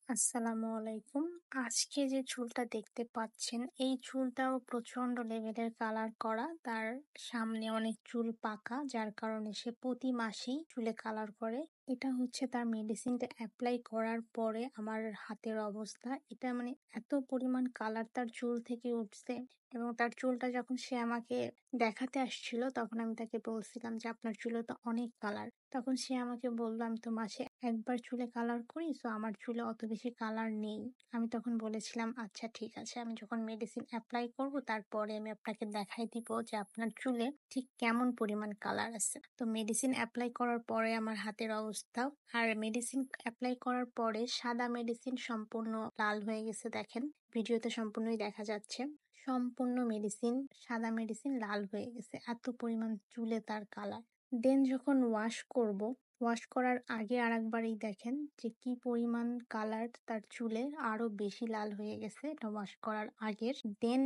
আসসালামু আলাইকুম। আজকে যে চুলটা দেখতে পাচ্ছেন, এই চুলটাও প্রচন্ড লেভেলের কালার করা। তার সামনে অনেক চুল পাকা, যার কারণে সে প্রতি মাসেই চুলে কালার করে। এটা হচ্ছে তার মেডিসিনটা এপ্লাই করার পরে আমার হাতের অবস্থা। এটা মানে এত পরিমাণ কালার তার চুল থেকে উঠছে, এবং তার চুলটা যখন সে আমাকে দেখাতে আসছিল, তখন আমি তাকে বলছিলাম যে আপনার চুলে তো অনেক কালার। তখন সে আমাকে বলল, আমি তো মাসে একবার চুলে কালার করি, সো আমার চুলে অত বেশি কালার নেই। আমি তখন বলেছিলাম, আচ্ছা ঠিক আছে, আমি যখন মেডিসিন অ্যাপ্লাই করব তারপরে আমি আপনাকে দেখাই দিব যে আপনার চুলে ঠিক কেমন পরিমাণ কালার আছে। তো মেডিসিন অ্যাপ্লাই করার পরে আমার হাতের অবস্থা, আর মেডিসিন অ্যাপ্লাই করার পরে সাদা মেডিসিন সম্পূর্ণ লাল হয়ে গেছে। দেখেন, ভিডিওতে সম্পূর্ণই দেখা যাচ্ছে সম্পূর্ণ মেডিসিন, সাদা মেডিসিন লাল হয়ে গেছে, এত পরিমাণ চুলে তার কালার। দেন যখন ওয়াশ করব, ওয়াশ করার আগে আরেকবারই দেখেন যে কি পরিমাণ কালার তার চুলে আরো বেশি লাল হয়ে গেছে, এটা ওয়াশ করার আগের। দেন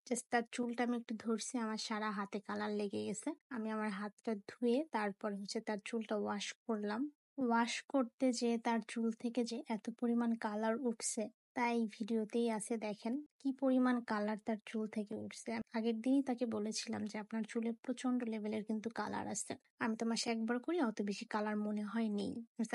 জাস্ট তার চুলটা আমি একটু ধরছি, আমার সারা হাতে কালার লেগে গেছে। আমি আমার হাতটা ধুয়ে তারপর হচ্ছে তার চুলটা ওয়াশ করলাম। ওয়াশ করতে যে তার চুল থেকে যে এত পরিমাণ কালার উঠছে, তাই ভিডিওতেই আছে, দেখেন কি পরিমাণ কালার তার চুল থেকে উঠছে। আগের দিনই তাকে বলেছিলাম যে আপনার চুলে প্রচন্ড লেভেলের কিন্তু কালার আছে। আমি তো মাসে একবার করি, অত বেশি কালার মনে হয় নেই।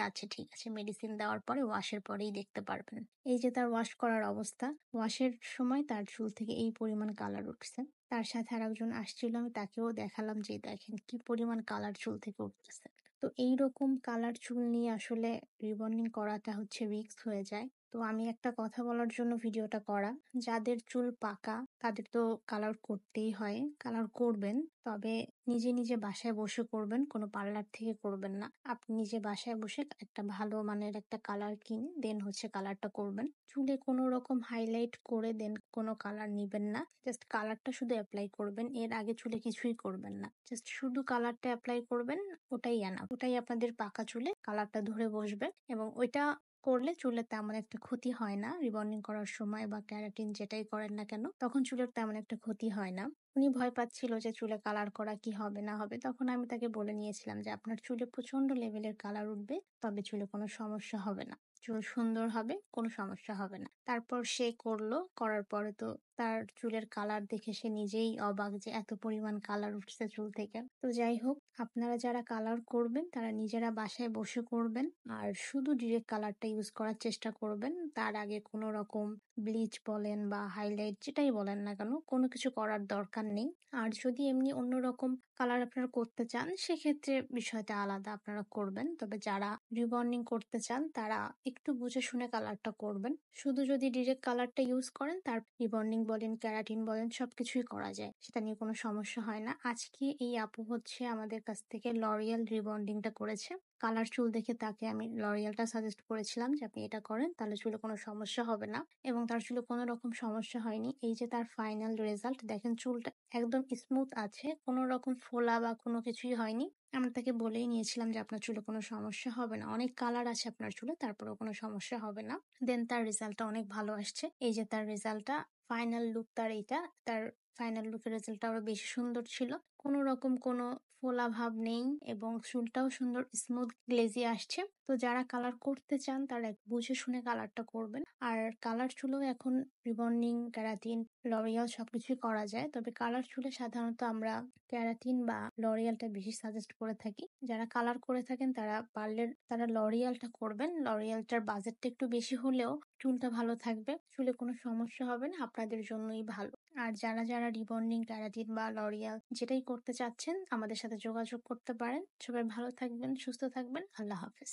আচ্ছা ঠিক আছে, মেডিসিন দেওয়ার পরে ওয়াশের পরেই দেখতে পারবেন। এই যে তার ওয়াশ করার অবস্থা, ওয়াশের সময় তার চুল থেকে এই পরিমাণ কালার উঠছে। তার সাথে আরেকজন আসছিল, আমি তাকেও দেখালাম যে দেখেন কি পরিমাণ কালার চুল থেকে উঠতেছে। তো এইরকম কালার চুল নিয়ে আসলে রিবন্ডিং করাটা হচ্ছে রিস্ক হয়ে যায়। তো আমি একটা কথা বলার জন্য ভিডিওটা করা, যাদের চুল পাকা তাদের তো কালার করতেই হয়, কালার করবেন, তবে নিজে নিজে বাসায় বসে করবেন, কোনো পার্লার থেকে করবেন না। আপনি নিজে বাসায় বসে একটা ভালো মানের একটা কালার কিনে দেন হচ্ছে কালারটা করবেন। চুলে কোনো রকম হাইলাইট করে দেন কোনো কালার নিবেন না, জাস্ট কালারটা শুধু অ্যাপ্লাই করবেন। এর আগে চুলে কিছুই করবেন না, জাস্ট শুধু কালারটা অ্যাপ্লাই করবেন, ওটাই এনাফ। ওটাই আপনাদের পাকা চুলে কালারটা ধরে বসবে, এবং ওইটা করলে চুলের তেমন একটা ক্ষতি হয় না। রিবন্ডিং করার সময় বা ক্যারাটিন যেটাই করেন না কেন, তখন চুলের তেমন একটা ক্ষতি হয় না। উনি ভয় পাচ্ছিল যে চুলে কালার করা কি হবে না হবে, তখন আমি তাকে বলে নিয়েছিলাম যে আপনার চুলে প্রচন্ড লেভেলের কালার উঠবে, তবে চুলে কোনো সমস্যা হবে না, চুল সুন্দর হবে, কোনো সমস্যা হবে না। তারপর সে করলো, করার পরে তো তার চুলের কালার দেখে সে নিজেই অবাক যে এত পরিমাণ কালার উঠছে চুল থেকে। তো যাই হোক, আপনারা যারা কালার করবেন তারা নিজেরা বাসায় বসে করবেন, আর শুধু ডিরেক্ট কালারটা ইউজ করার চেষ্টা করবেন। তার আগে কোনো রকম ব্লিচ বলেন বা হাইলাইট যেটাই বলেন না কেন, কোনো কিছু করার দরকার নেই। আর যদি এমনি অন্যরকম কালার আপনারা করতে চান, সেক্ষেত্রে বিষয়টা আলাদা, আপনারা করবেন। তবে যারা রিবন্ডিং করতে চান তারা একটু বুঝে শুনে কালারটা করবেন। শুধু যদি ডিরেক্ট কালারটা ইউজ করেন, তার রিবন্ডিং বলেন, ক্যারাটিন বলেন, সবকিছুই করা যায়, সেটা নিয়ে কোনো সমস্যা হয় না। আজকে এই আপু হচ্ছে আমাদের কাছ থেকে লরিয়াল রিবন্ডিংটা করেছে। কালার চুল দেখে তাকে আমি লরিয়ালটা সাজেস্ট করেছিলাম যে আপনি এটা করেন, তাহলে চুলে কোনো সমস্যা হবে না, এবং তার চুলে কোনো রকম সমস্যা হয়নি। এই যে তার ফাইনাল রেজাল্ট দেখেন, চুলটা একদম স্মুথ আছে, কোনো রকম ফোলা বা কোনো কিছুই হয়নি। আমরা তাকে বলেই নিয়েছিলাম যে আপনার চুলে কোনো সমস্যা হবে না, অনেক কালার আছে আপনার চুলে, তারপরেও কোনো সমস্যা হবে না। দেন তার রেজাল্টটা অনেক ভালো আসছে। এই যে তার রেজাল্টটা, ফাইনাল লুক তার এইটা। তার ফাইনাল লুকের রেজাল্টটা আরো বেশি সুন্দর ছিল, কোনো রকম কোনো ফোলা ভাব নেই, এবং চুলটাও সুন্দর স্মুথ গ্লেজি আসছে। তো যারা কালার করতে চান তারা বুঝে শুনে কালারটা করবেন। আর কালার চুলেও এখন রিবন্ডিং, ক্যারাটিন, লরিয়াল সবকিছুই করা যায়, তবে কালার চুলে সাধারণত আমরা ক্যারাটিন বা লরিয়ালটা বেশি সাজেস্ট করে থাকি। যারা কালার করে থাকেন তারা পারলে তারা লরিয়ালটা করবেন। লরিয়ালটার বাজেটটা একটু বেশি হলেও চুলটা ভালো থাকবে, চুলে কোনো সমস্যা হবে না, আপনাদের জন্যই ভালো। আর যারা যারা রিবন্ডিং, ক্যারাটিন বা লরিয়াল যেটাই করতে চাচ্ছেন, আমাদের সাথে যোগাযোগ করতে পারেন। সবাই ভালো থাকবেন, সুস্থ থাকবেন, আল্লাহ হাফেজ।